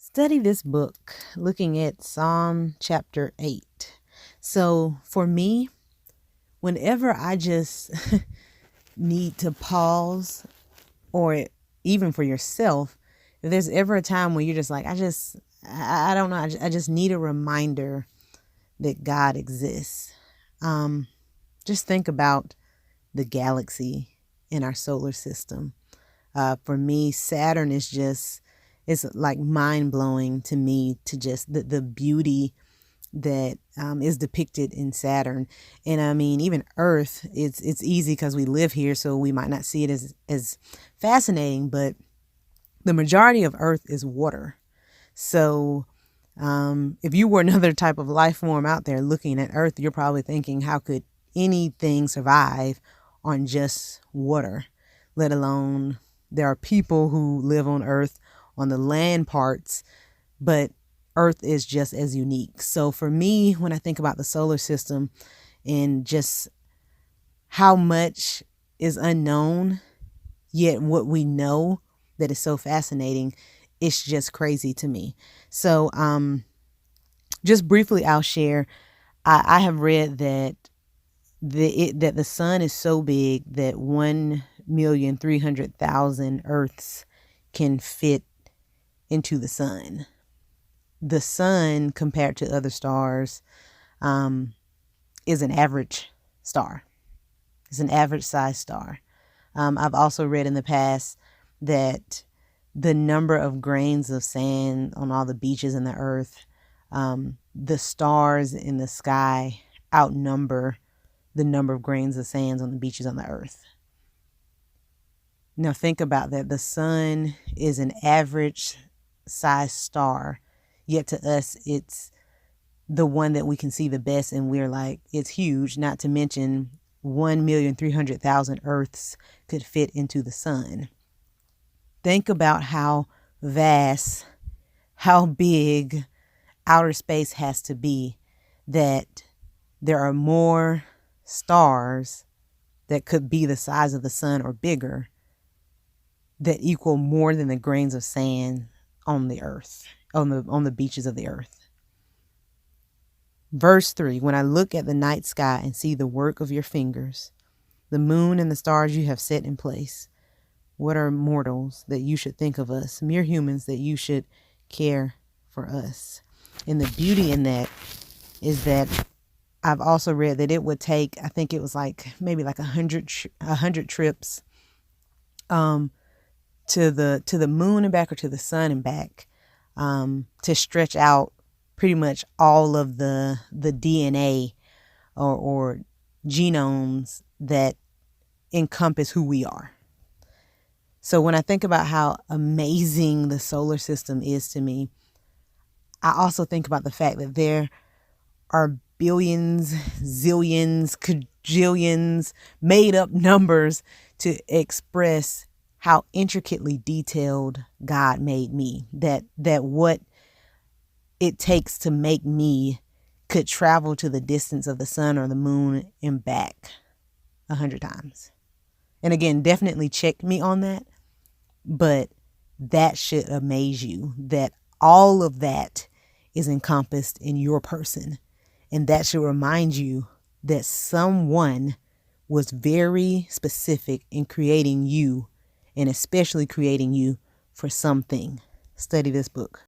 Study this book looking at Psalm chapter 8. So for me, whenever I just need to pause, or even for yourself, if there's ever a time when you're just like, I don't know, I just need a reminder that God exists. Just think about the galaxy in our solar system. For me, Saturn is just, it's like mind blowing to me, to just the beauty that is depicted in Saturn. And I mean, even Earth, it's easy because we live here, so we might not see it as fascinating, but the majority of Earth is water. So if you were another type of life form out there looking at Earth, you're probably thinking, how could anything survive on just water, let alone there are people who live on Earth on the land parts, but Earth is just as unique. So for me, when I think about the solar system and just how much is unknown, yet what we know that is so fascinating, it's just crazy to me. So just briefly, I'll share. I have read that the sun is so big that 1,300,000 Earths can fit into the sun. The sun, compared to other stars, is an average star. It's an average size star. I've also read in the past that the number of grains of sand on all the beaches in the earth, the stars in the sky outnumber the number of grains of sand on the beaches on the earth. Now think about that. The sun is an average size star, yet to us it's the one that we can see the best, and we're like, it's huge. Not to mention 1,300,000 Earths could fit into the sun. Think about how vast, how big outer space has to be, that there are more stars that could be the size of the sun or bigger that equal more than the grains of sand on the earth, on the beaches of the earth. Verse 3, when I look at the night sky and see the work of your fingers, the moon and the stars you have set in place, what are mortals that you should think of us, mere humans that you should care for us? And the beauty in that is that I've also read that it would take, I think it was like maybe like 100 trips to the moon and back, or to the sun and back, to stretch out pretty much all of the DNA or genomes that encompass who we are. So when I think about how amazing the solar system is to me, I also think about the fact that there are billions, zillions, cajillions made up numbers to express how intricately detailed God made me, that what it takes to make me could travel to the distance of the sun or the moon and back 100 times. And again, definitely check me on that, but that should amaze you, that all of that is encompassed in your person. And that should remind you that someone was very specific in creating you, and especially creating you for something. Study this book.